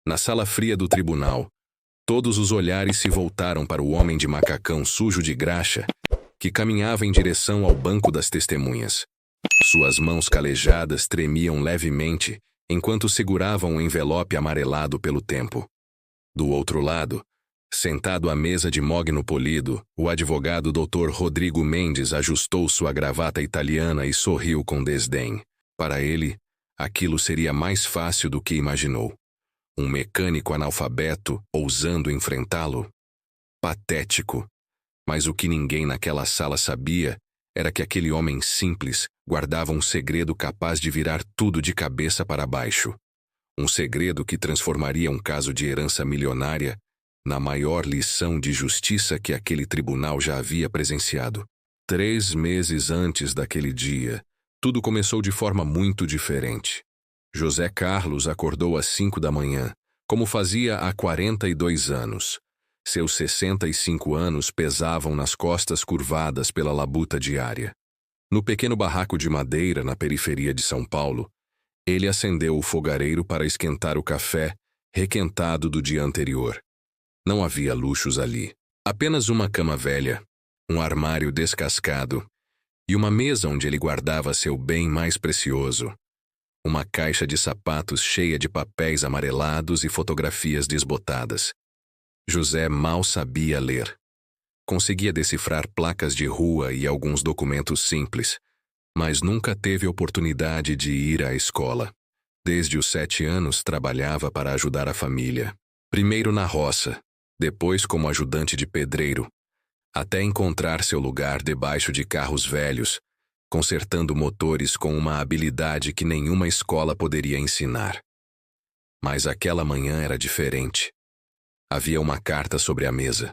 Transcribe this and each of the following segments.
Na sala fria do tribunal, todos os olhares se voltaram para o homem de macacão sujo de graxa que caminhava em direção ao banco das testemunhas. Suas mãos calejadas tremiam levemente enquanto seguravam um envelope amarelado pelo tempo. Do outro lado, sentado à mesa de mogno polido, o advogado Dr. Rodrigo Mendes ajustou sua gravata italiana e sorriu com desdém. Para ele, aquilo seria mais fácil do que imaginou. Um mecânico analfabeto ousando enfrentá-lo? Patético. Mas o que ninguém naquela sala sabia era que aquele homem simples guardava um segredo capaz de virar tudo de cabeça para baixo. Um segredo que transformaria um caso de herança milionária na maior lição de justiça que aquele tribunal já havia presenciado. 3 meses antes daquele dia, tudo começou de forma muito diferente. José Carlos acordou às 5 da manhã, como fazia há 42 anos. Seus 65 anos pesavam nas costas curvadas pela labuta diária. No pequeno barraco de madeira na periferia de São Paulo, ele acendeu o fogareiro para esquentar o café requentado do dia anterior. Não havia luxos ali. Apenas uma cama velha, um armário descascado e uma mesa onde ele guardava seu bem mais precioso. Uma caixa de sapatos cheia de papéis amarelados e fotografias desbotadas. José mal sabia ler. Conseguia decifrar placas de rua e alguns documentos simples, mas nunca teve oportunidade de ir à escola. Desde os 7 anos trabalhava para ajudar a família. Primeiro na roça, depois como ajudante de pedreiro, até encontrar seu lugar debaixo de carros velhos, consertando motores com uma habilidade que nenhuma escola poderia ensinar. Mas aquela manhã era diferente. Havia uma carta sobre a mesa.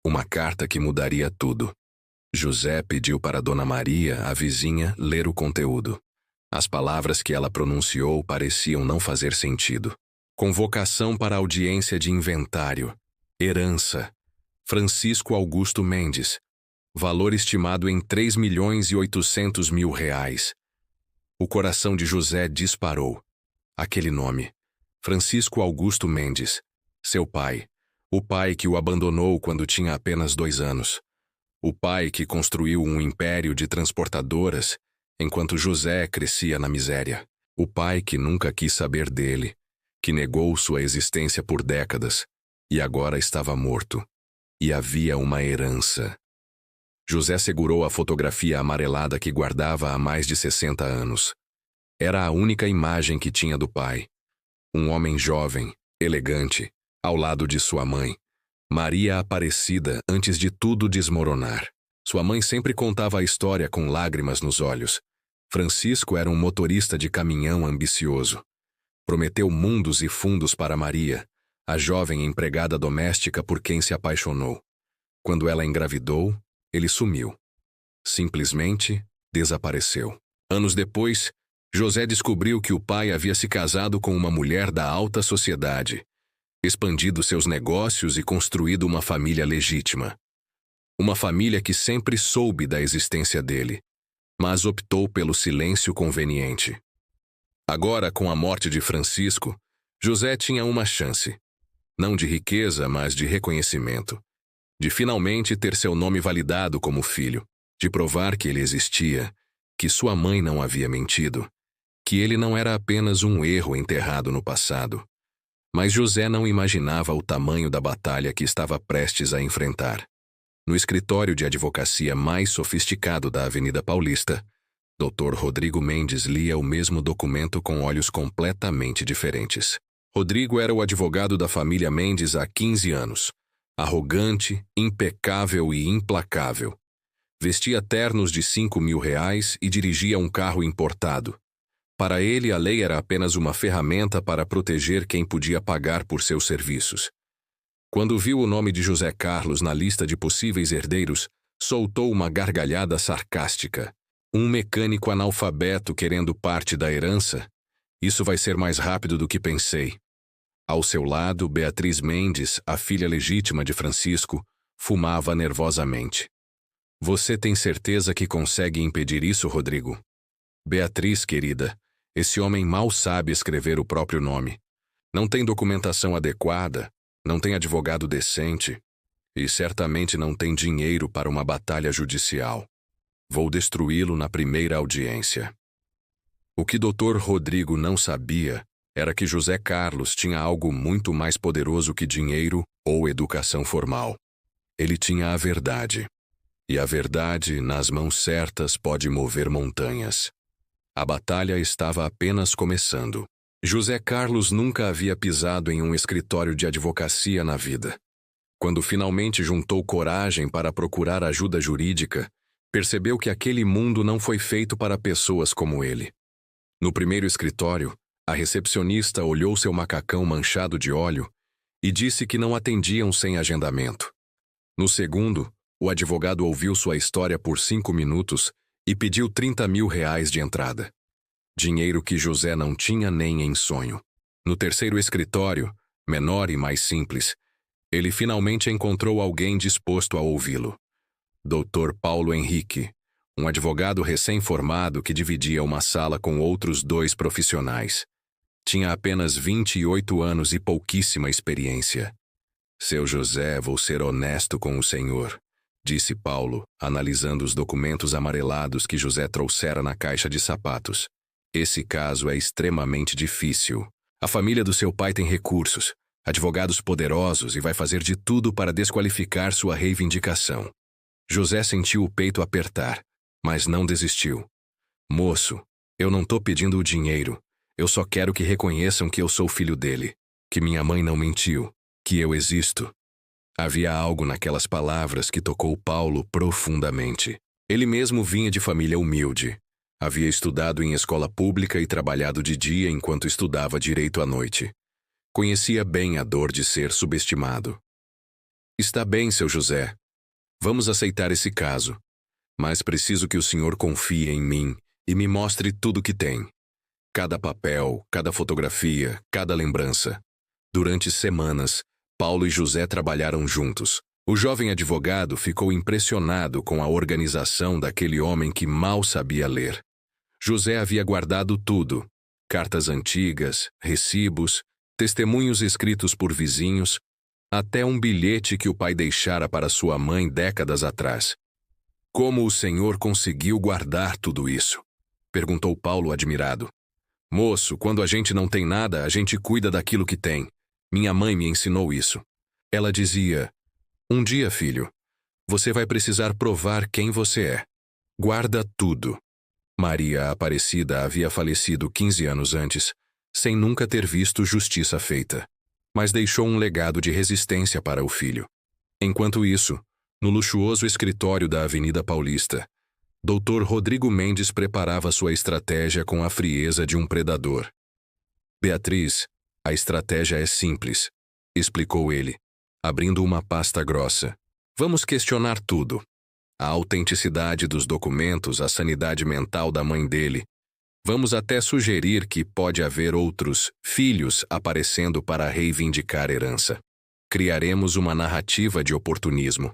Uma carta que mudaria tudo. José pediu para Dona Maria, a vizinha, ler o conteúdo. As palavras que ela pronunciou pareciam não fazer sentido. Convocação para audiência de inventário. Herança. Francisco Augusto Mendes. Valor estimado em R$3.800.000. O coração de José disparou. Aquele nome. Francisco Augusto Mendes. Seu pai. O pai que o abandonou quando tinha apenas 2 anos. O pai que construiu um império de transportadoras enquanto José crescia na miséria. O pai que nunca quis saber dele, que negou sua existência por décadas e agora estava morto. E havia uma herança. José segurou a fotografia amarelada que guardava há mais de 60 anos. Era a única imagem que tinha do pai. Um homem jovem, elegante, ao lado de sua mãe, Maria Aparecida, antes de tudo desmoronar. Sua mãe sempre contava a história com lágrimas nos olhos. Francisco era um motorista de caminhão ambicioso. Prometeu mundos e fundos para Maria, a jovem empregada doméstica por quem se apaixonou. Quando ela engravidou, ele sumiu. Simplesmente desapareceu. Anos depois, José descobriu que o pai havia se casado com uma mulher da alta sociedade, expandido seus negócios e construído uma família legítima. Uma família que sempre soube da existência dele, mas optou pelo silêncio conveniente. Agora, com a morte de Francisco, José tinha uma chance. Não de riqueza, mas de reconhecimento. De finalmente ter seu nome validado como filho, de provar que ele existia, que sua mãe não havia mentido, que ele não era apenas um erro enterrado no passado. Mas José não imaginava o tamanho da batalha que estava prestes a enfrentar. No escritório de advocacia mais sofisticado da Avenida Paulista, Dr. Rodrigo Mendes lia o mesmo documento com olhos completamente diferentes. Rodrigo era o advogado da família Mendes há 15 anos. Arrogante, impecável e implacável. Vestia ternos de R$5.000 e dirigia um carro importado. Para ele, a lei era apenas uma ferramenta para proteger quem podia pagar por seus serviços. Quando viu o nome de José Carlos na lista de possíveis herdeiros, soltou uma gargalhada sarcástica. Um mecânico analfabeto querendo parte da herança? Isso vai ser mais rápido do que pensei. Ao seu lado, Beatriz Mendes, a filha legítima de Francisco, fumava nervosamente. Você tem certeza que consegue impedir isso, Rodrigo? Beatriz, querida, esse homem mal sabe escrever o próprio nome. Não tem documentação adequada, não tem advogado decente e certamente não tem dinheiro para uma batalha judicial. Vou destruí-lo na primeira audiência. O que Dr. Rodrigo não sabia era que José Carlos tinha algo muito mais poderoso que dinheiro ou educação formal. Ele tinha a verdade. E a verdade, nas mãos certas, pode mover montanhas. A batalha estava apenas começando. José Carlos nunca havia pisado em um escritório de advocacia na vida. Quando finalmente juntou coragem para procurar ajuda jurídica, percebeu que aquele mundo não foi feito para pessoas como ele. No primeiro escritório, a recepcionista olhou seu macacão manchado de óleo e disse que não atendiam sem agendamento. No segundo, o advogado ouviu sua história por 5 minutos e pediu R$ 30.000 de entrada. Dinheiro que José não tinha nem em sonho. No terceiro escritório, menor e mais simples, ele finalmente encontrou alguém disposto a ouvi-lo. Dr. Paulo Henrique, um advogado recém-formado que dividia uma sala com outros 2 profissionais. Tinha apenas 28 anos e pouquíssima experiência. Seu José, vou ser honesto com o senhor, disse Paulo, analisando os documentos amarelados que José trouxera na caixa de sapatos. Esse caso é extremamente difícil. A família do seu pai tem recursos, advogados poderosos e vai fazer de tudo para desqualificar sua reivindicação. José sentiu o peito apertar, mas não desistiu. Moço, eu não tô pedindo o dinheiro. Eu só quero que reconheçam que eu sou filho dele, que minha mãe não mentiu, que eu existo. Havia algo naquelas palavras que tocou Paulo profundamente. Ele mesmo vinha de família humilde. Havia estudado em escola pública e trabalhado de dia enquanto estudava direito à noite. Conhecia bem a dor de ser subestimado. Está bem, seu José. Vamos aceitar esse caso. Mas preciso que o senhor confie em mim e me mostre tudo que tem. Cada papel, cada fotografia, cada lembrança. Durante semanas, Paulo e José trabalharam juntos. O jovem advogado ficou impressionado com a organização daquele homem que mal sabia ler. José havia guardado tudo: cartas antigas, recibos, testemunhos escritos por vizinhos, até um bilhete que o pai deixara para sua mãe décadas atrás. Como o senhor conseguiu guardar tudo isso? Perguntou Paulo admirado. Moço, quando a gente não tem nada, a gente cuida daquilo que tem. Minha mãe me ensinou isso. Ela dizia: um dia, filho, você vai precisar provar quem você é. Guarda tudo. Maria Aparecida havia falecido 15 anos antes, sem nunca ter visto justiça feita, mas deixou um legado de resistência para o filho. Enquanto isso, no luxuoso escritório da Avenida Paulista, Dr. Rodrigo Mendes preparava sua estratégia com a frieza de um predador. Beatriz, a estratégia é simples, explicou ele, abrindo uma pasta grossa. Vamos questionar tudo. A autenticidade dos documentos, a sanidade mental da mãe dele. Vamos até sugerir que pode haver outros filhos aparecendo para reivindicar herança. Criaremos uma narrativa de oportunismo.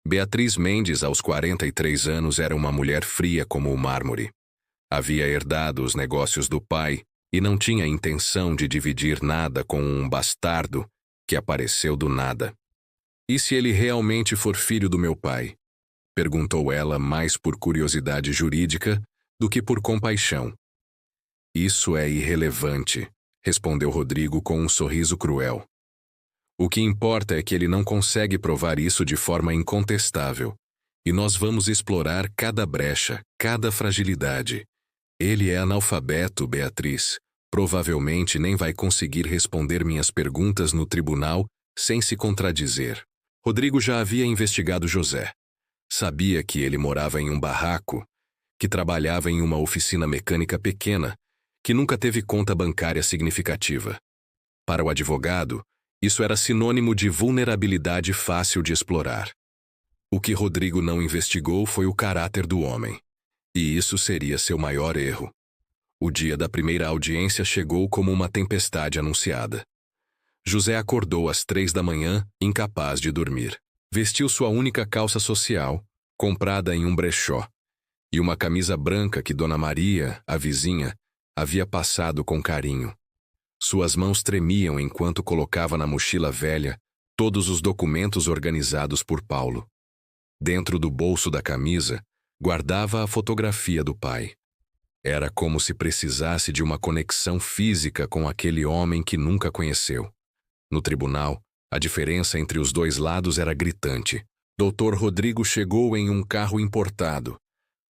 Beatriz Mendes, aos 43 anos, era uma mulher fria como o mármore. Havia herdado os negócios do pai e não tinha intenção de dividir nada com um bastardo que apareceu do nada. E se ele realmente for filho do meu pai? Perguntou ela mais por curiosidade jurídica do que por compaixão. Isso é irrelevante, respondeu Rodrigo com um sorriso cruel. O que importa é que ele não consegue provar isso de forma incontestável, e nós vamos explorar cada brecha, cada fragilidade. Ele é analfabeto, Beatriz. Provavelmente nem vai conseguir responder minhas perguntas no tribunal sem se contradizer. Rodrigo já havia investigado José. Sabia que ele morava em um barraco, que trabalhava em uma oficina mecânica pequena, que nunca teve conta bancária significativa. Para o advogado, isso era sinônimo de vulnerabilidade fácil de explorar. O que Rodrigo não investigou foi o caráter do homem, e isso seria seu maior erro. O dia da primeira audiência chegou como uma tempestade anunciada. José acordou às 3 da manhã, incapaz de dormir. Vestiu sua única calça social, comprada em um brechó, e uma camisa branca que Dona Maria, a vizinha, havia passado com carinho. Suas mãos tremiam enquanto colocava na mochila velha todos os documentos organizados por Paulo. Dentro do bolso da camisa, guardava a fotografia do pai. Era como se precisasse de uma conexão física com aquele homem que nunca conheceu. No tribunal, a diferença entre os dois lados era gritante. Dr. Rodrigo chegou em um carro importado,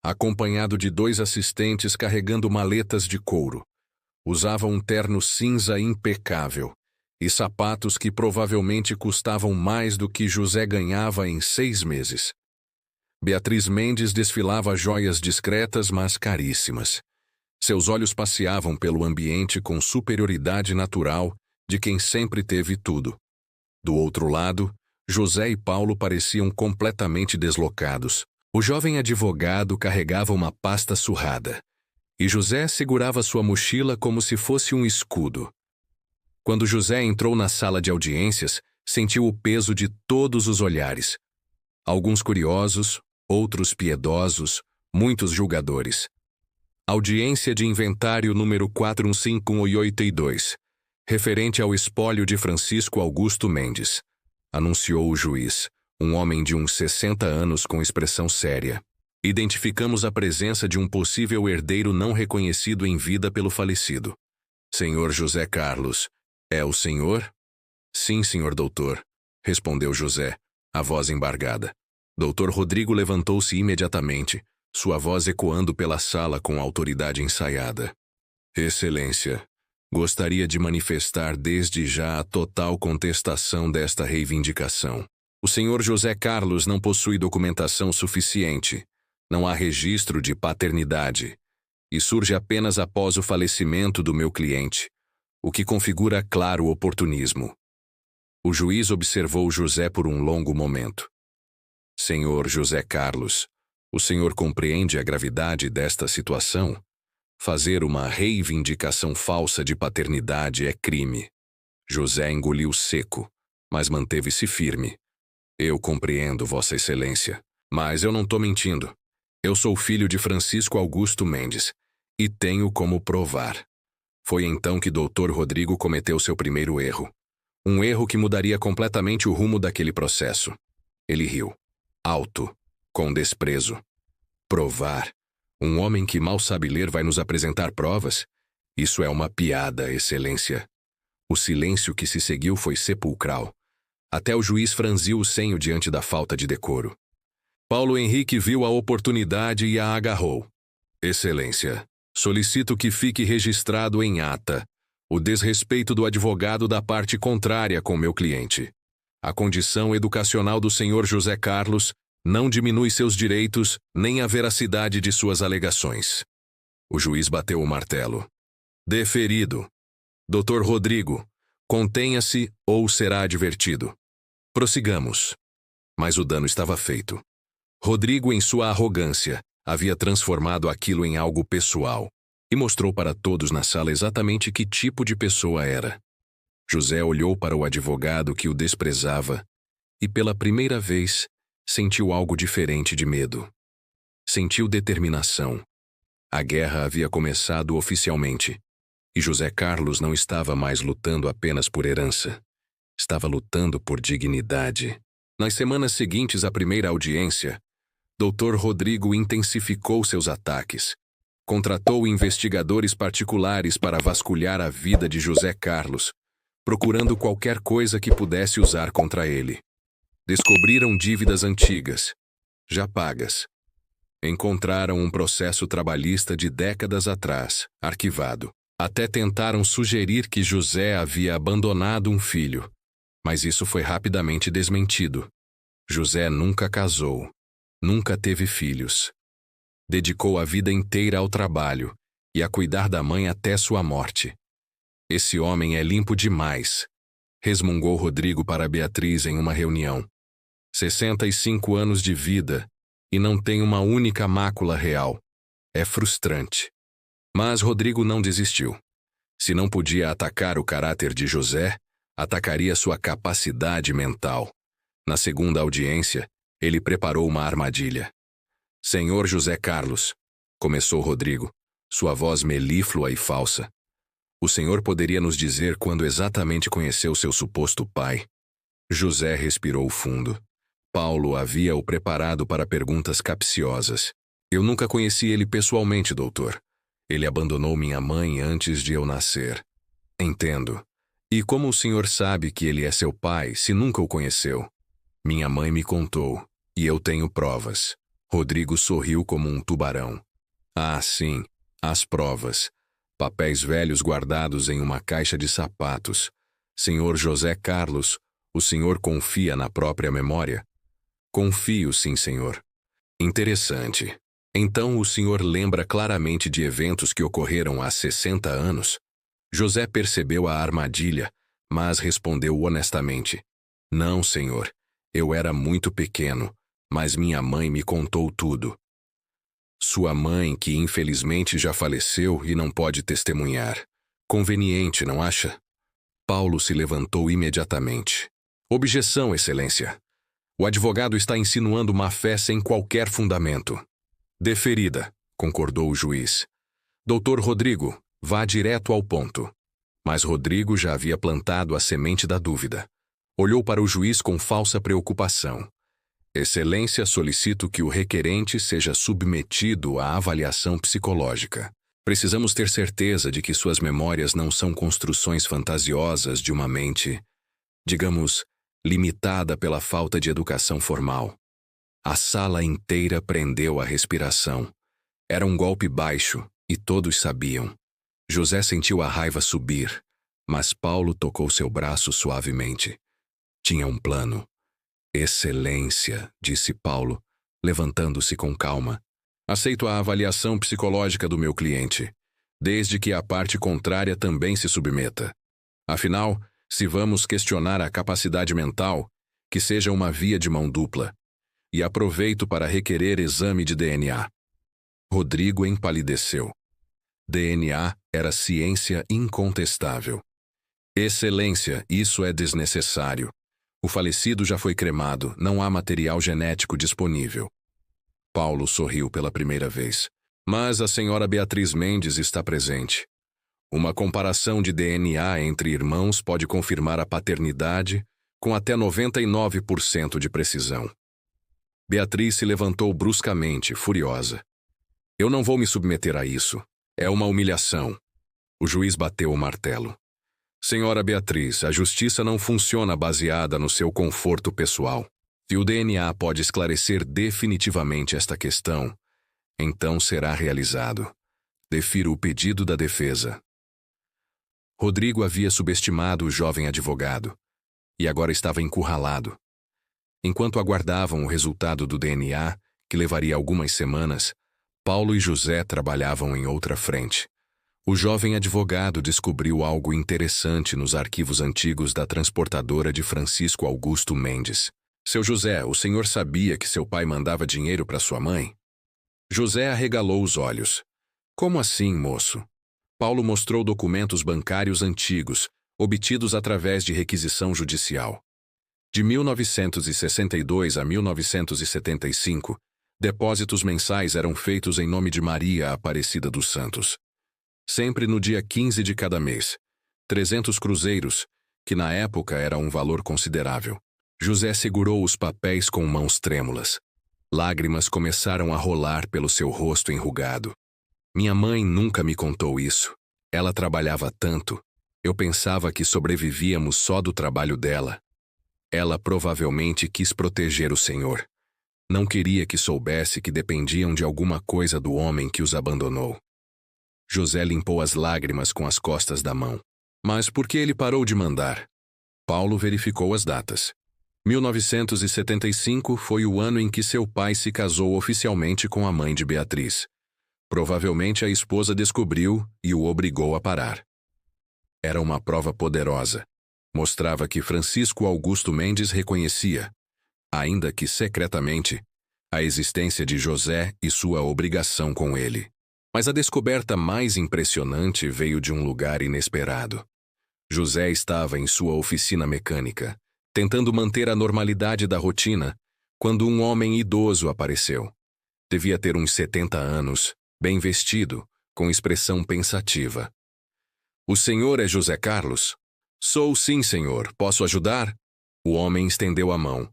acompanhado de 2 assistentes carregando maletas de couro. Usava um terno cinza impecável e sapatos que provavelmente custavam mais do que José ganhava em 6 meses. Beatriz Mendes desfilava joias discretas, mas caríssimas. Seus olhos passeavam pelo ambiente com superioridade natural de quem sempre teve tudo. Do outro lado, José e Paulo pareciam completamente deslocados. O jovem advogado carregava uma pasta surrada, e José segurava sua mochila como se fosse um escudo. Quando José entrou na sala de audiências, sentiu o peso de todos os olhares. Alguns curiosos, outros piedosos, muitos julgadores. Audiência de inventário número 415182, referente ao espólio de Francisco Augusto Mendes, anunciou o juiz, um homem de uns 60 anos com expressão séria. Identificamos a presença de um possível herdeiro não reconhecido em vida pelo falecido. Senhor José Carlos, é o senhor? Sim, senhor doutor, respondeu José, a voz embargada. Dr. Rodrigo levantou-se imediatamente, sua voz ecoando pela sala com autoridade ensaiada. Excelência, gostaria de manifestar desde já a total contestação desta reivindicação. O senhor José Carlos não possui documentação suficiente. Não há registro de paternidade, e surge apenas após o falecimento do meu cliente, o que configura claro oportunismo. O juiz observou José por um longo momento. Senhor José Carlos, o senhor compreende a gravidade desta situação? Fazer uma reivindicação falsa de paternidade é crime. José engoliu seco, mas manteve-se firme. Eu compreendo, Vossa Excelência, mas eu não estou mentindo. Eu sou filho de Francisco Augusto Mendes, e tenho como provar. Foi então que Dr. Rodrigo cometeu seu primeiro erro. Um erro que mudaria completamente o rumo daquele processo. Ele riu. Alto, com desprezo. Provar? Um homem que mal sabe ler vai nos apresentar provas? Isso é uma piada, Excelência. O silêncio que se seguiu foi sepulcral. Até o juiz franziu o senho diante da falta de decoro. Paulo Henrique viu a oportunidade e a agarrou. Excelência, solicito que fique registrado em ata o desrespeito do advogado da parte contrária com meu cliente. A condição educacional do senhor José Carlos não diminui seus direitos nem a veracidade de suas alegações. O juiz bateu o martelo. Deferido. Dr. Rodrigo, contenha-se ou será advertido. Prossigamos. Mas o dano estava feito. Rodrigo, em sua arrogância, havia transformado aquilo em algo pessoal e mostrou para todos na sala exatamente que tipo de pessoa era. José olhou para o advogado que o desprezava e, pela primeira vez, sentiu algo diferente de medo. Sentiu determinação. A guerra havia começado oficialmente, e José Carlos não estava mais lutando apenas por herança. Estava lutando por dignidade. Nas semanas seguintes à primeira audiência, Dr. Rodrigo intensificou seus ataques. Contratou investigadores particulares para vasculhar a vida de José Carlos, procurando qualquer coisa que pudesse usar contra ele. Descobriram dívidas antigas, já pagas. Encontraram um processo trabalhista de décadas atrás, arquivado. Até tentaram sugerir que José havia abandonado um filho, mas isso foi rapidamente desmentido. José nunca casou, nunca teve filhos. Dedicou a vida inteira ao trabalho e a cuidar da mãe até sua morte. Esse homem é limpo demais, resmungou Rodrigo para Beatriz em uma reunião. 65 anos de vida e não tem uma única mácula real. É frustrante. Mas Rodrigo não desistiu. Se não podia atacar o caráter de José, atacaria sua capacidade mental. Na segunda audiência, ele preparou uma armadilha. Senhor José Carlos, começou Rodrigo, sua voz melíflua e falsa. O senhor poderia nos dizer quando exatamente conheceu seu suposto pai? José respirou fundo. Paulo havia-o preparado para perguntas capciosas. Eu nunca conheci ele pessoalmente, doutor. Ele abandonou minha mãe antes de eu nascer. Entendo. E como o senhor sabe que ele é seu pai, se nunca o conheceu? Minha mãe me contou, e eu tenho provas. Rodrigo sorriu como um tubarão. Ah, sim, as provas. Papéis velhos guardados em uma caixa de sapatos. Senhor José Carlos, o senhor confia na própria memória? Confio, sim, senhor. Interessante. Então o senhor lembra claramente de eventos que ocorreram há 60 anos? José percebeu a armadilha, mas respondeu honestamente. Não, senhor. Eu era muito pequeno, mas minha mãe me contou tudo. Sua mãe, que infelizmente já faleceu e não pode testemunhar. Conveniente, não acha? Paulo se levantou imediatamente. Objeção, excelência. O advogado está insinuando má-fé sem qualquer fundamento. Deferida, concordou o juiz. Doutor Rodrigo, vá direto ao ponto. Mas Rodrigo já havia plantado a semente da dúvida. Olhou para o juiz com falsa preocupação. Excelência, solicito que o requerente seja submetido à avaliação psicológica. Precisamos ter certeza de que suas memórias não são construções fantasiosas de uma mente, digamos, limitada pela falta de educação formal. A sala inteira prendeu a respiração. Era um golpe baixo, e todos sabiam. José sentiu a raiva subir, mas Paulo tocou seu braço suavemente. Tinha um plano. Excelência, disse Paulo, levantando-se com calma. Aceito a avaliação psicológica do meu cliente, desde que a parte contrária também se submeta. Afinal, se vamos questionar a capacidade mental, que seja uma via de mão dupla. E aproveito para requerer exame de DNA. Rodrigo empalideceu. DNA era ciência incontestável. Excelência, isso é desnecessário. O falecido já foi cremado, não há material genético disponível. Paulo sorriu pela primeira vez. Mas a senhora Beatriz Mendes está presente. Uma comparação de DNA entre irmãos pode confirmar a paternidade com até 99% de precisão. Beatriz se levantou bruscamente, furiosa. Eu não vou me submeter a isso. É uma humilhação. O juiz bateu o martelo. Senhora Beatriz, a justiça não funciona baseada no seu conforto pessoal. Se o DNA pode esclarecer definitivamente esta questão, então será realizado. Defiro o pedido da defesa. Rodrigo havia subestimado o jovem advogado, e agora estava encurralado. Enquanto aguardavam o resultado do DNA, que levaria algumas semanas, Paulo e José trabalhavam em outra frente. O jovem advogado descobriu algo interessante nos arquivos antigos da transportadora de Francisco Augusto Mendes. Seu José, o senhor sabia que seu pai mandava dinheiro para sua mãe? José arregalou os olhos. Como assim, moço? Paulo mostrou documentos bancários antigos, obtidos através de requisição judicial. De 1962 a 1975, depósitos mensais eram feitos em nome de Maria Aparecida dos Santos. Sempre no dia 15 de cada mês. 300 cruzeiros, que na época era um valor considerável. José segurou os papéis com mãos trêmulas. Lágrimas começaram a rolar pelo seu rosto enrugado. Minha mãe nunca me contou isso. Ela trabalhava tanto. Eu pensava que sobrevivíamos só do trabalho dela. Ela provavelmente quis proteger o Senhor. Não queria que soubesse que dependiam de alguma coisa do homem que os abandonou. José limpou as lágrimas com as costas da mão. Mas por que ele parou de mandar? Paulo verificou as datas. 1975 foi o ano em que seu pai se casou oficialmente com a mãe de Beatriz. Provavelmente a esposa descobriu e o obrigou a parar. Era uma prova poderosa. Mostrava que Francisco Augusto Mendes reconhecia, ainda que secretamente, a existência de José e sua obrigação com ele. Mas a descoberta mais impressionante veio de um lugar inesperado. José estava em sua oficina mecânica, tentando manter a normalidade da rotina, quando um homem idoso apareceu. Devia ter uns 70 anos, bem vestido, com expressão pensativa. O senhor é José Carlos? Sou sim, senhor. Posso ajudar? O homem estendeu a mão.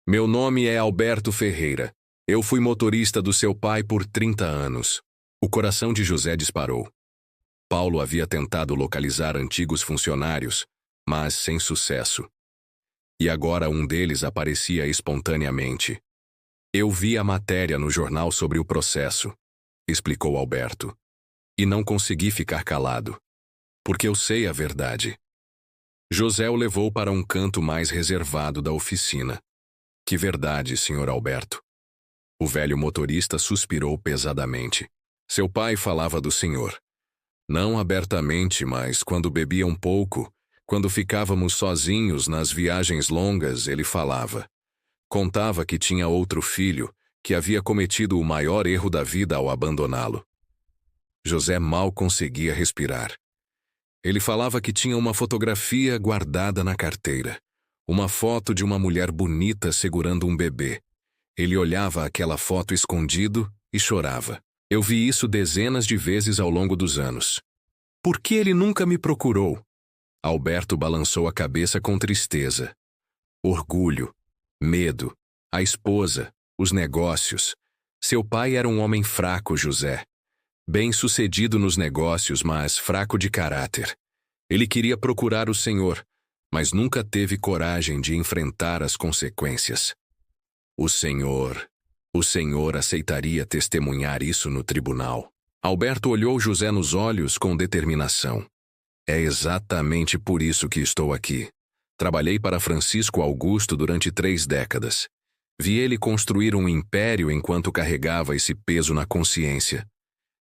Meu nome é Alberto Ferreira. Eu fui motorista do seu pai por 30 anos. O coração de José disparou. Paulo havia tentado localizar antigos funcionários, mas sem sucesso. E agora um deles aparecia espontaneamente. Eu vi a matéria no jornal sobre o processo, explicou Alberto. E não consegui ficar calado, porque eu sei a verdade. José o levou para um canto mais reservado da oficina. Que verdade, senhor Alberto? O velho motorista suspirou pesadamente. Seu pai falava do senhor. Não abertamente, mas quando bebia um pouco, quando ficávamos sozinhos nas viagens longas, ele falava. Contava que tinha outro filho, que havia cometido o maior erro da vida ao abandoná-lo. José mal conseguia respirar. Ele falava que tinha uma fotografia guardada na carteira. Uma foto de uma mulher bonita segurando um bebê. Ele olhava aquela foto escondido e chorava. Eu vi isso dezenas de vezes ao longo dos anos. Por que ele nunca me procurou? Alberto balançou a cabeça com tristeza. Orgulho, medo, a esposa, os negócios. Seu pai era um homem fraco, José. Bem-sucedido nos negócios, mas fraco de caráter. Ele queria procurar o Senhor, mas nunca teve coragem de enfrentar as consequências. O Senhor aceitaria testemunhar isso no tribunal. Alberto olhou José nos olhos com determinação. É exatamente por isso que estou aqui. Trabalhei para Francisco Augusto durante 3 décadas. Vi ele construir um império enquanto carregava esse peso na consciência.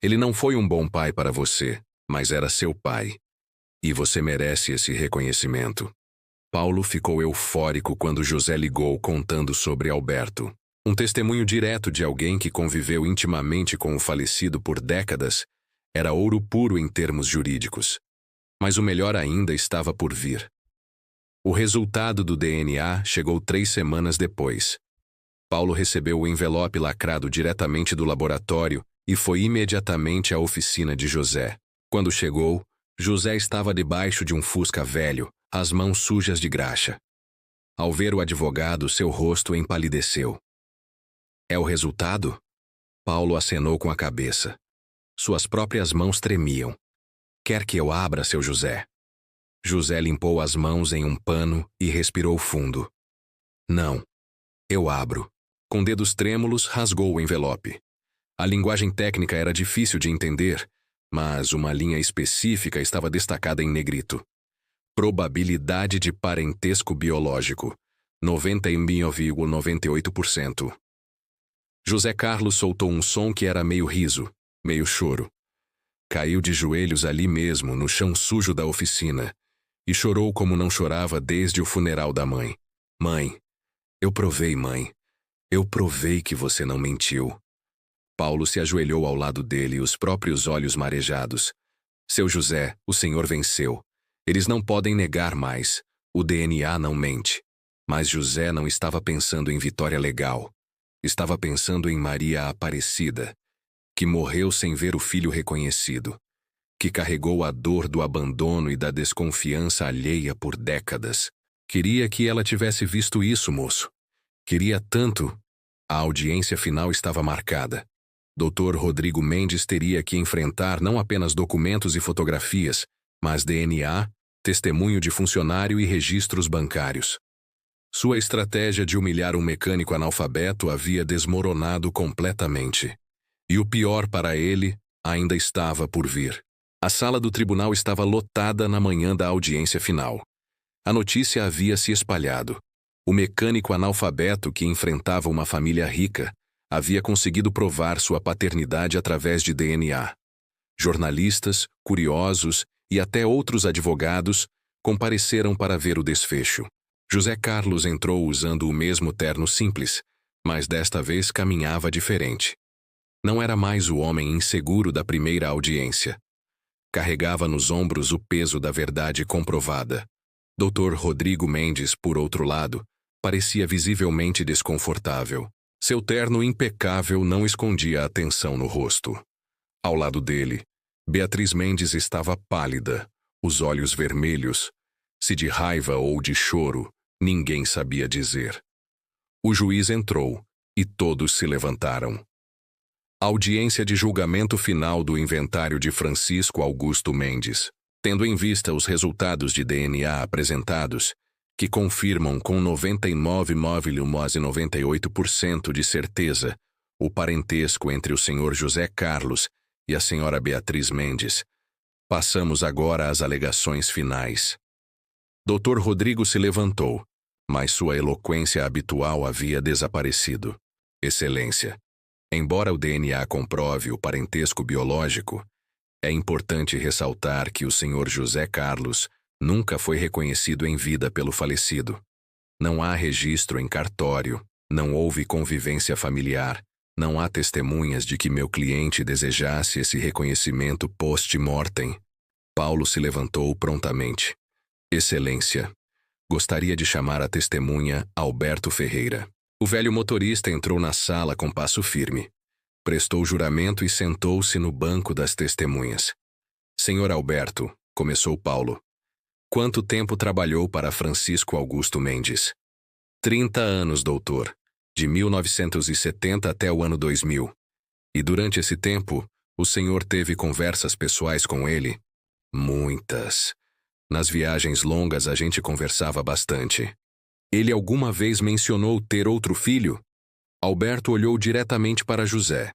Ele não foi um bom pai para você, mas era seu pai. E você merece esse reconhecimento. Paulo ficou eufórico quando José ligou contando sobre Alberto. Um testemunho direto de alguém que conviveu intimamente com o falecido por décadas era ouro puro em termos jurídicos. Mas o melhor ainda estava por vir. O resultado do DNA chegou 3 semanas depois. Paulo recebeu o envelope lacrado diretamente do laboratório e foi imediatamente à oficina de José. Quando chegou, José estava debaixo de um Fusca velho, as mãos sujas de graxa. Ao ver o advogado, seu rosto empalideceu. É o resultado? Paulo acenou com a cabeça. Suas próprias mãos tremiam. Quer que eu abra, seu José? José limpou as mãos em um pano e respirou fundo. Não. Eu abro. Com dedos trêmulos, rasgou o envelope. A linguagem técnica era difícil de entender, mas uma linha específica estava destacada em negrito. Probabilidade de parentesco biológico, 99,98%. José Carlos soltou um som que era meio riso, meio choro. Caiu de joelhos ali mesmo, no chão sujo da oficina, e chorou como não chorava desde o funeral da mãe. Mãe, eu provei, mãe. Eu provei que você não mentiu. Paulo se ajoelhou ao lado dele, os próprios olhos marejados. Seu José, o senhor venceu. Eles não podem negar mais. O DNA não mente. Mas José não estava pensando em vitória legal. Estava pensando em Maria Aparecida, que morreu sem ver o filho reconhecido, que carregou a dor do abandono e da desconfiança alheia por décadas. Queria que ela tivesse visto isso, moço. Queria tanto. A audiência final estava marcada. Dr. Rodrigo Mendes teria que enfrentar não apenas documentos e fotografias, mas DNA, testemunho de funcionário e registros bancários. Sua estratégia de humilhar um mecânico analfabeto havia desmoronado completamente. E o pior para ele ainda estava por vir. A sala do tribunal estava lotada na manhã da audiência final. A notícia havia se espalhado. O mecânico analfabeto que enfrentava uma família rica havia conseguido provar sua paternidade através de DNA. Jornalistas, curiosos e até outros advogados compareceram para ver o desfecho. José Carlos entrou usando o mesmo terno simples, mas desta vez caminhava diferente. Não era mais o homem inseguro da primeira audiência. Carregava nos ombros o peso da verdade comprovada. Dr. Rodrigo Mendes, por outro lado, parecia visivelmente desconfortável. Seu terno impecável não escondia a tensão no rosto. Ao lado dele, Beatriz Mendes estava pálida, os olhos vermelhos, se de raiva ou de choro, ninguém sabia dizer. O juiz entrou, e todos se levantaram. Audiência de julgamento final do inventário de Francisco Augusto Mendes. Tendo em vista os resultados de DNA apresentados, que confirmam com 99,98% de certeza o parentesco entre o senhor José Carlos e a senhora Beatriz Mendes, passamos agora às alegações finais. Dr. Rodrigo se levantou, mas sua eloquência habitual havia desaparecido. Excelência, embora o DNA comprove o parentesco biológico, é importante ressaltar que o senhor José Carlos nunca foi reconhecido em vida pelo falecido. Não há registro em cartório, não houve convivência familiar, não há testemunhas de que meu cliente desejasse esse reconhecimento post-mortem. Paulo se levantou prontamente. Excelência, gostaria de chamar a testemunha Alberto Ferreira. O velho motorista entrou na sala com passo firme. Prestou juramento e sentou-se no banco das testemunhas. Senhor Alberto, começou Paulo. Quanto tempo trabalhou para Francisco Augusto Mendes? 30 anos, doutor. De 1970 até o ano 2000. E durante esse tempo, o senhor teve conversas pessoais com ele? Muitas. Nas viagens longas a gente conversava bastante. Ele alguma vez mencionou ter outro filho? Alberto olhou diretamente para José.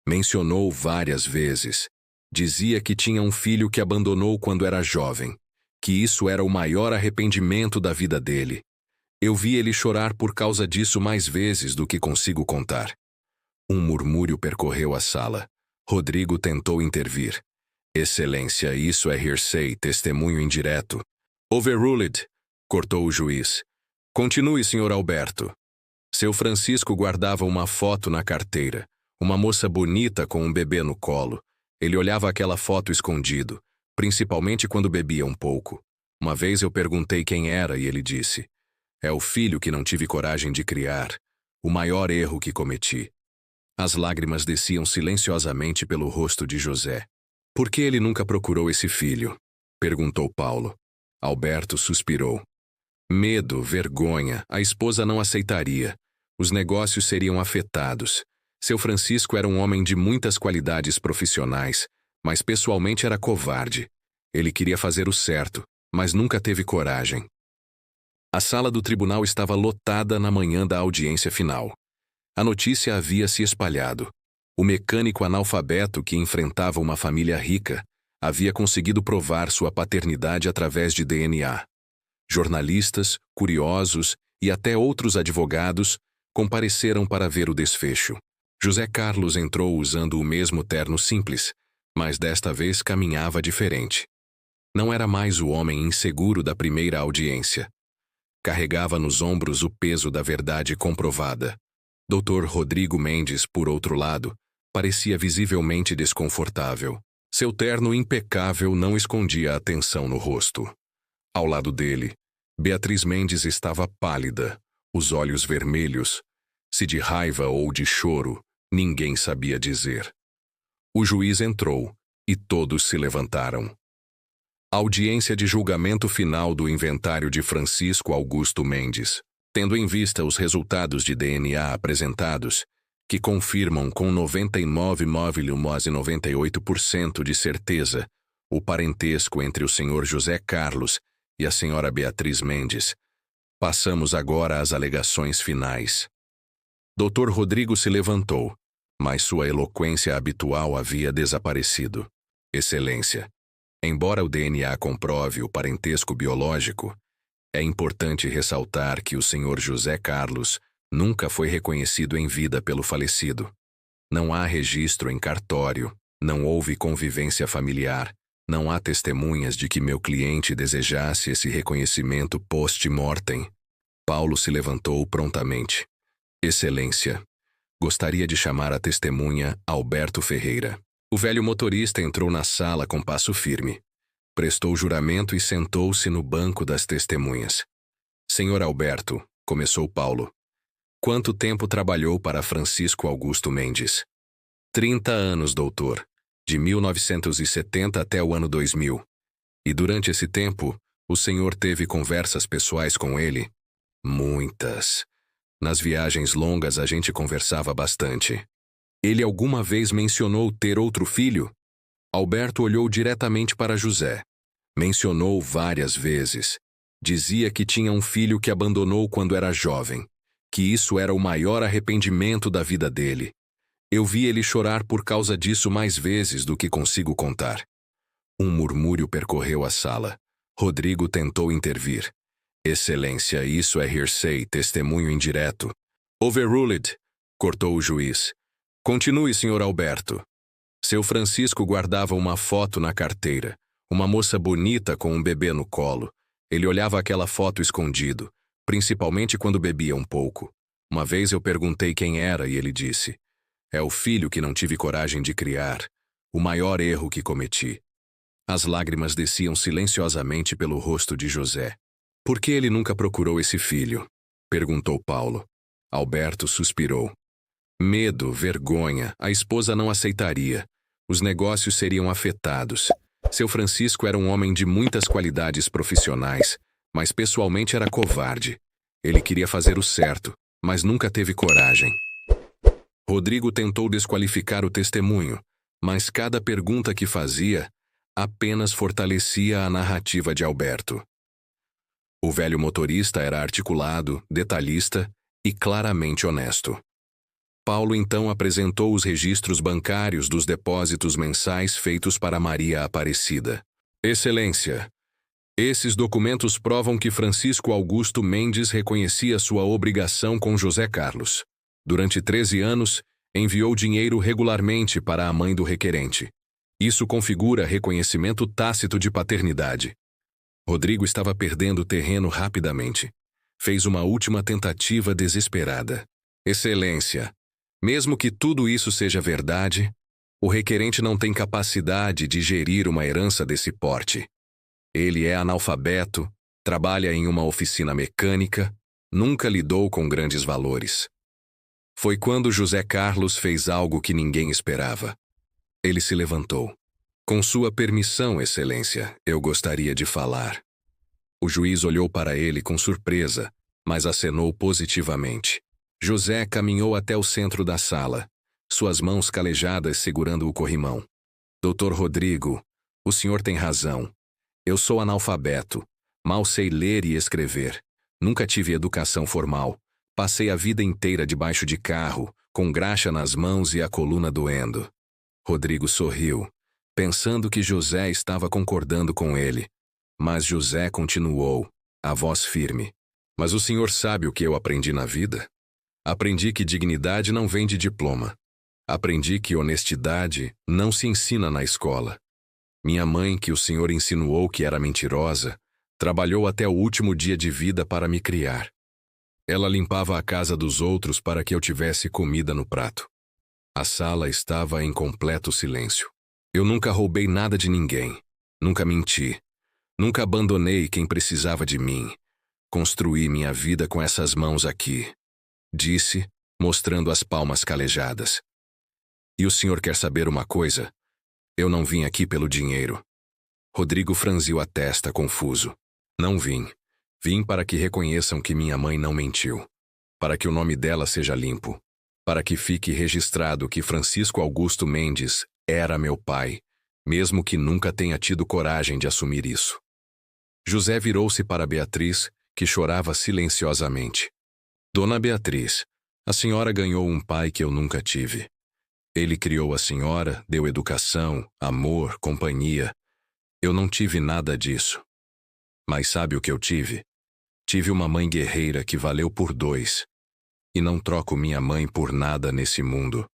Mencionou várias vezes. Dizia que tinha um filho que abandonou quando era jovem, que isso era o maior arrependimento da vida dele. Eu vi ele chorar por causa disso mais vezes do que consigo contar. Um murmúrio percorreu a sala. Rodrigo tentou intervir. Excelência, isso é hearsay, testemunho indireto. Overruled, cortou o juiz. Continue, senhor Alberto. Seu Francisco guardava uma foto na carteira. Uma moça bonita com um bebê no colo. Ele olhava aquela foto escondido, principalmente quando bebia um pouco. Uma vez eu perguntei quem era e ele disse: é o filho que não tive coragem de criar. O maior erro que cometi. As lágrimas desciam silenciosamente pelo rosto de José. Por que ele nunca procurou esse filho? Perguntou Paulo. Alberto suspirou. Medo, vergonha, a esposa não aceitaria. Os negócios seriam afetados. Seu Francisco era um homem de muitas qualidades profissionais, mas pessoalmente era covarde. Ele queria fazer o certo, mas nunca teve coragem. A sala do tribunal estava lotada na manhã da audiência final. A notícia havia se espalhado. O mecânico analfabeto que enfrentava uma família rica havia conseguido provar sua paternidade através de DNA. Jornalistas, curiosos e até outros advogados compareceram para ver o desfecho. José Carlos entrou usando o mesmo terno simples, mas desta vez caminhava diferente. Não era mais o homem inseguro da primeira audiência. Carregava nos ombros o peso da verdade comprovada. Dr. Rodrigo Mendes, por outro lado, parecia visivelmente desconfortável. Seu terno impecável não escondia a tensão no rosto. Ao lado dele, Beatriz Mendes estava pálida, os olhos vermelhos. Se de raiva ou de choro, ninguém sabia dizer. O juiz entrou, e todos se levantaram. Audiência de julgamento final do inventário de Francisco Augusto Mendes. Tendo em vista os resultados de DNA apresentados, que confirmam com 99,98% de certeza o parentesco entre o senhor José Carlos e a senhora Beatriz Mendes, passamos agora às alegações finais. Dr. Rodrigo se levantou, mas sua eloquência habitual havia desaparecido. Excelência, embora o DNA comprove o parentesco biológico, é importante ressaltar que o senhor José Carlos nunca foi reconhecido em vida pelo falecido. Não há registro em cartório, não houve convivência familiar, não há testemunhas de que meu cliente desejasse esse reconhecimento post-mortem. Paulo se levantou prontamente. Excelência, gostaria de chamar a testemunha Alberto Ferreira. O velho motorista entrou na sala com passo firme. Prestou juramento e sentou-se no banco das testemunhas. Senhor Alberto, começou Paulo. Quanto tempo trabalhou para Francisco Augusto Mendes? 30 anos, doutor. De 1970 até o ano 2000. E durante esse tempo, o Senhor teve conversas pessoais com ele? Muitas. Nas viagens longas a gente conversava bastante. Ele alguma vez mencionou ter outro filho? Alberto olhou diretamente para José. Mencionou várias vezes. Dizia que tinha um filho que abandonou quando era jovem, que isso era o maior arrependimento da vida dele. Eu vi ele chorar por causa disso mais vezes do que consigo contar. Um murmúrio percorreu a sala. Rodrigo tentou intervir. Excelência, isso é hearsay, testemunho indireto. Overruled, cortou o juiz. Continue, Sr. Alberto. Seu Francisco guardava uma foto na carteira. Uma moça bonita com um bebê no colo. Ele olhava aquela foto escondido, principalmente quando bebia um pouco. Uma vez eu perguntei quem era e ele disse: é o filho que não tive coragem de criar. O maior erro que cometi. As lágrimas desciam silenciosamente pelo rosto de José. Por que ele nunca procurou esse filho? Perguntou Paulo. Alberto suspirou. Medo, vergonha, a esposa não aceitaria. Os negócios seriam afetados. Seu Francisco era um homem de muitas qualidades profissionais, mas pessoalmente era covarde. Ele queria fazer o certo, mas nunca teve coragem. Rodrigo tentou desqualificar o testemunho, mas cada pergunta que fazia apenas fortalecia a narrativa de Alberto. O velho motorista era articulado, detalhista e claramente honesto. Paulo então apresentou os registros bancários dos depósitos mensais feitos para Maria Aparecida. Excelência, esses documentos provam que Francisco Augusto Mendes reconhecia sua obrigação com José Carlos. Durante 13 anos, enviou dinheiro regularmente para a mãe do requerente. Isso configura reconhecimento tácito de paternidade. Rodrigo estava perdendo terreno rapidamente. Fez uma última tentativa desesperada. Excelência, mesmo que tudo isso seja verdade, o requerente não tem capacidade de gerir uma herança desse porte. Ele é analfabeto, trabalha em uma oficina mecânica, nunca lidou com grandes valores. Foi quando José Carlos fez algo que ninguém esperava. Ele se levantou. Com sua permissão, Excelência, eu gostaria de falar. O juiz olhou para ele com surpresa, mas acenou positivamente. José caminhou até o centro da sala, suas mãos calejadas segurando o corrimão. Doutor Rodrigo, o senhor tem razão. Eu sou analfabeto, mal sei ler e escrever. Nunca tive educação formal. Passei a vida inteira debaixo de carro, com graxa nas mãos e a coluna doendo. Rodrigo sorriu, pensando que José estava concordando com ele. Mas José continuou, a voz firme. Mas o senhor sabe o que eu aprendi na vida? Aprendi que dignidade não vem de diploma. Aprendi que honestidade não se ensina na escola. Minha mãe, que o senhor insinuou que era mentirosa, trabalhou até o último dia de vida para me criar. Ela limpava a casa dos outros para que eu tivesse comida no prato. A sala estava em completo silêncio. Eu nunca roubei nada de ninguém. Nunca menti. Nunca abandonei quem precisava de mim. Construí minha vida com essas mãos aqui, disse, mostrando as palmas calejadas. E o senhor quer saber uma coisa? Eu não vim aqui pelo dinheiro. Rodrigo franziu a testa, confuso. Não vim. Vim para que reconheçam que minha mãe não mentiu. Para que o nome dela seja limpo. Para que fique registrado que Francisco Augusto Mendes era meu pai, mesmo que nunca tenha tido coragem de assumir isso. José virou-se para Beatriz, que chorava silenciosamente. Dona Beatriz, a senhora ganhou um pai que eu nunca tive. Ele criou a senhora, deu educação, amor, companhia. Eu não tive nada disso. Mas sabe o que eu tive? Tive uma mãe guerreira que valeu por 2. E não troco minha mãe por nada nesse mundo.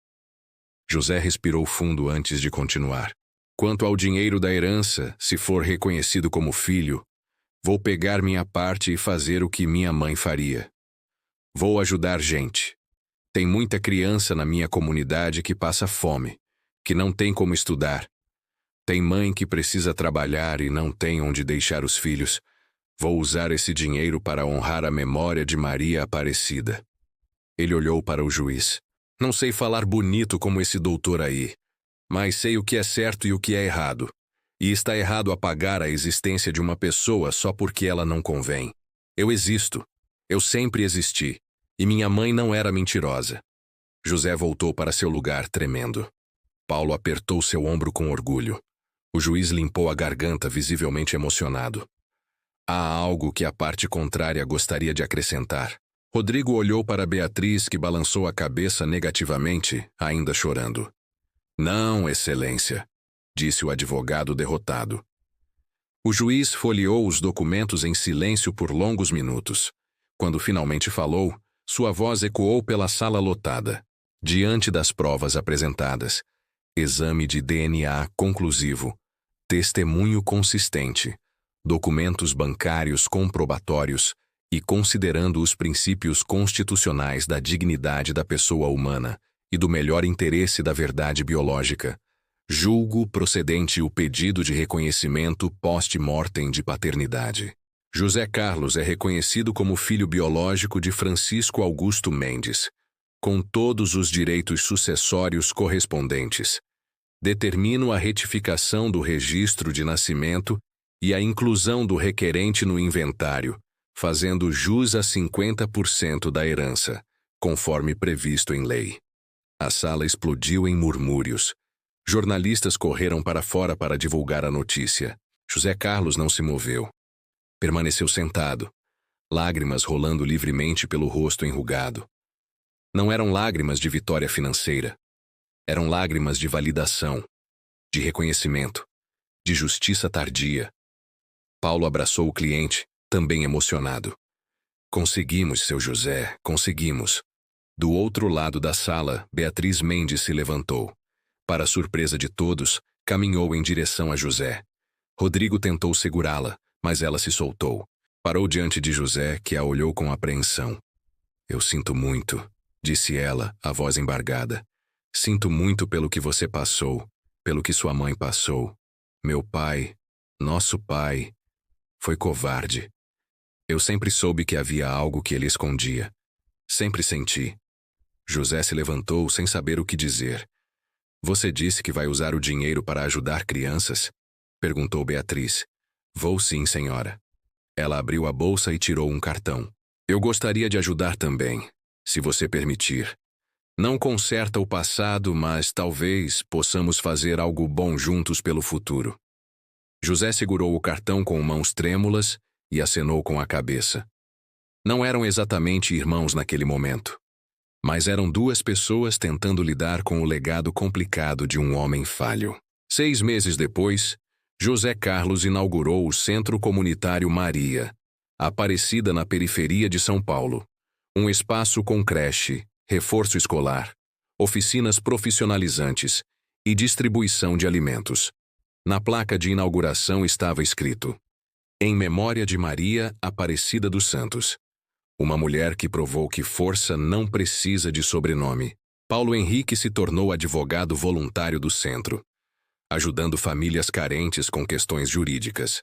José respirou fundo antes de continuar. Quanto ao dinheiro da herança, se for reconhecido como filho, vou pegar minha parte e fazer o que minha mãe faria. Vou ajudar gente. Tem muita criança na minha comunidade que passa fome, que não tem como estudar. Tem mãe que precisa trabalhar e não tem onde deixar os filhos. Vou usar esse dinheiro para honrar a memória de Maria Aparecida. Ele olhou para o juiz. Não sei falar bonito como esse doutor aí, mas sei o que é certo e o que é errado. E está errado apagar a existência de uma pessoa só porque ela não convém. Eu existo. Eu sempre existi. E minha mãe não era mentirosa. José voltou para seu lugar tremendo. Paulo apertou seu ombro com orgulho. O juiz limpou a garganta, visivelmente emocionado. Há algo que a parte contrária gostaria de acrescentar. Rodrigo olhou para Beatriz, que balançou a cabeça negativamente, ainda chorando. Não, Excelência, disse o advogado derrotado. O juiz folheou os documentos em silêncio por longos minutos. Quando finalmente falou, sua voz ecoou pela sala lotada. Diante das provas apresentadas, exame de DNA conclusivo, testemunho consistente, documentos bancários comprobatórios e considerando os princípios constitucionais da dignidade da pessoa humana e do melhor interesse da verdade biológica, julgo procedente o pedido de reconhecimento post-mortem de paternidade. José Carlos é reconhecido como filho biológico de Francisco Augusto Mendes, com todos os direitos sucessórios correspondentes. Determino a retificação do registro de nascimento e a inclusão do requerente no inventário, fazendo jus a 50% da herança, conforme previsto em lei. A sala explodiu em murmúrios. Jornalistas correram para fora para divulgar a notícia. José Carlos não se moveu. Permaneceu sentado, lágrimas rolando livremente pelo rosto enrugado. Não eram lágrimas de vitória financeira. Eram lágrimas de validação, de reconhecimento, de justiça tardia. Paulo abraçou o cliente, também emocionado. Conseguimos, seu José, conseguimos. Do outro lado da sala, Beatriz Mendes se levantou. Para surpresa de todos, caminhou em direção a José. Rodrigo tentou segurá-la, mas ela se soltou. Parou diante de José, que a olhou com apreensão. Eu sinto muito, disse ela, a voz embargada. Sinto muito pelo que você passou, pelo que sua mãe passou. Meu pai, nosso pai, foi covarde. Eu sempre soube que havia algo que ele escondia. Sempre senti. José se levantou sem saber o que dizer. Você disse que vai usar o dinheiro para ajudar crianças? Perguntou Beatriz. Vou sim, senhora. Ela abriu a bolsa e tirou um cartão. Eu gostaria de ajudar também, se você permitir. Não conserta o passado, mas talvez possamos fazer algo bom juntos pelo futuro. José segurou o cartão com mãos trêmulas e acenou com a cabeça. Não eram exatamente irmãos naquele momento, mas eram duas pessoas tentando lidar com o legado complicado de um homem falho. 6 meses depois, José Carlos inaugurou o Centro Comunitário Maria, Aparecida na periferia de São Paulo. Um espaço com creche, reforço escolar, oficinas profissionalizantes e distribuição de alimentos. Na placa de inauguração estava escrito: Em memória de Maria Aparecida dos Santos. Uma mulher que provou que força não precisa de sobrenome. Paulo Henrique se tornou advogado voluntário do centro, ajudando famílias carentes com questões jurídicas.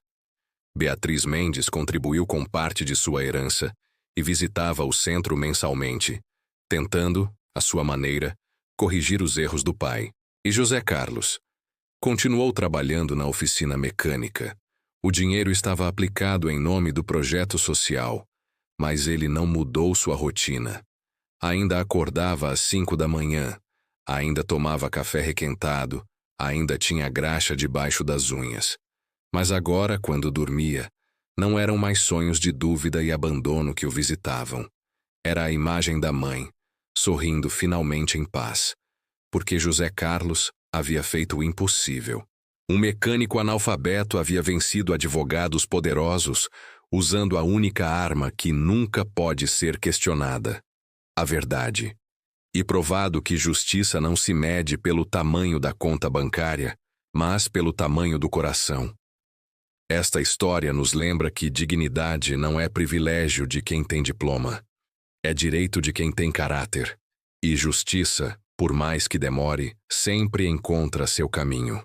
Beatriz Mendes contribuiu com parte de sua herança e visitava o centro mensalmente, tentando, à sua maneira, corrigir os erros do pai. E José Carlos continuou trabalhando na oficina mecânica. O dinheiro estava aplicado em nome do projeto social, mas ele não mudou sua rotina. Ainda acordava às 5 da manhã, ainda tomava café requentado, ainda tinha graxa debaixo das unhas. Mas agora, quando dormia, não eram mais sonhos de dúvida e abandono que o visitavam. Era a imagem da mãe, sorrindo finalmente em paz, porque José Carlos havia feito o impossível. Um mecânico analfabeto havia vencido advogados poderosos, usando a única arma que nunca pode ser questionada: a verdade. E provado que justiça não se mede pelo tamanho da conta bancária, mas pelo tamanho do coração. Esta história nos lembra que dignidade não é privilégio de quem tem diploma. É direito de quem tem caráter. E justiça, por mais que demore, sempre encontra seu caminho.